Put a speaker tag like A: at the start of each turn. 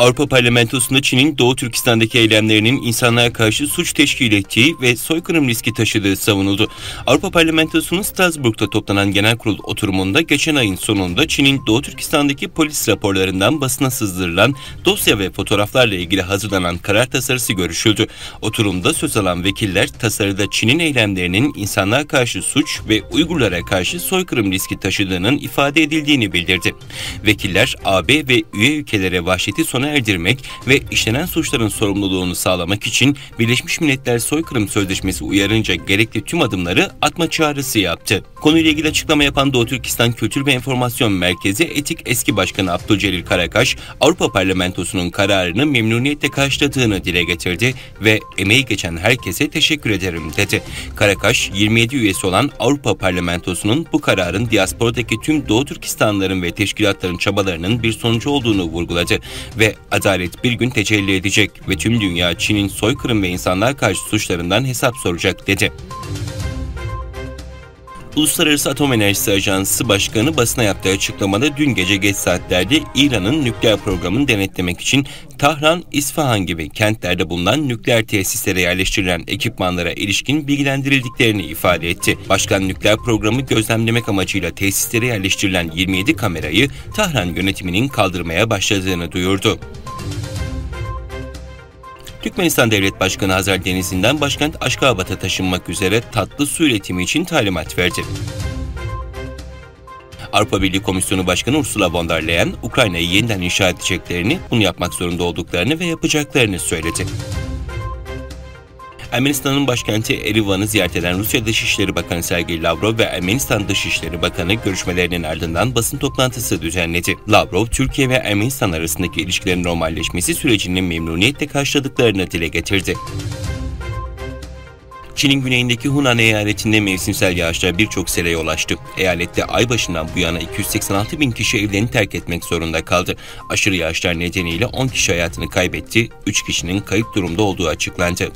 A: Avrupa Parlamentosu'nda Çin'in Doğu Türkistan'daki eylemlerinin insanlığa karşı suç teşkil ettiği ve soykırım riski taşıdığı savunuldu. Avrupa Parlamentosu'nun Strasbourg'da toplanan genel kurul oturumunda geçen ayın sonunda Çin'in Doğu Türkistan'daki polis raporlarından basına sızdırılan dosya ve fotoğraflarla ilgili hazırlanan karar tasarısı görüşüldü. Oturumda söz alan vekiller tasarıda Çin'in eylemlerinin insanlığa karşı suç ve Uygurlara karşı soykırım riski taşıdığının ifade edildiğini bildirdi. Vekiller AB ve üye ülkelere vahşeti sona erdirmek ve işlenen suçların sorumluluğunu sağlamak için Birleşmiş Milletler Soykırım Sözleşmesi uyarınca gerekli tüm adımları atma çağrısı yaptı. Konuyla ilgili açıklama yapan Doğu Türkistan Kültür ve Enformasyon Merkezi Etik Eski Başkanı Abdülcelil Karakaş, Avrupa Parlamentosu'nun kararını memnuniyetle karşıladığını dile getirdi ve emeği geçen herkese teşekkür ederim dedi. Karakaş, 27 üyesi olan Avrupa Parlamentosu'nun bu kararın diasporadaki tüm Doğu Türkistanlıların ve teşkilatların çabalarının bir sonucu olduğunu vurguladı ve adalet bir gün tecelli edecek ve tüm dünya Çin'in soykırım ve insanlığa karşı suçlarından hesap soracak dedi. Uluslararası Atom Enerjisi Ajansı Başkanı basına yaptığı açıklamada dün gece geç saatlerde İran'ın nükleer programını denetlemek için Tahran, İsfahan gibi kentlerde bulunan nükleer tesislere yerleştirilen ekipmanlara ilişkin bilgilendirildiklerini ifade etti. Başkan nükleer programı gözlemlemek amacıyla tesislere yerleştirilen 27 kamerayı Tahran yönetiminin kaldırmaya başladığını duyurdu. Türkmenistan Devlet Başkanı Hazar Denizi'nden başkent Aşgabat'a taşınmak üzere tatlı su üretimi için talimat verdi. Avrupa Birliği Komisyonu Başkanı Ursula von der Leyen, Ukrayna'yı yeniden inşa edeceklerini, bunu yapmak zorunda olduklarını ve yapacaklarını söyledi. Ermenistan'ın başkenti Erivan'ı ziyaret eden Rusya Dışişleri Bakanı Sergey Lavrov ve Ermenistan Dışişleri Bakanı görüşmelerinin ardından basın toplantısı düzenledi. Lavrov, Türkiye ve Ermenistan arasındaki ilişkilerin normalleşmesi sürecinin memnuniyetle karşıladıklarını dile getirdi. Çin'in güneyindeki Hunan eyaletinde mevsimsel yağışlar birçok seleye ulaştı. Eyalette ay başından bu yana 286 bin kişi evlerini terk etmek zorunda kaldı. Aşırı yağışlar nedeniyle 10 kişi hayatını kaybetti, 3 kişinin kayıp durumda olduğu açıklandı.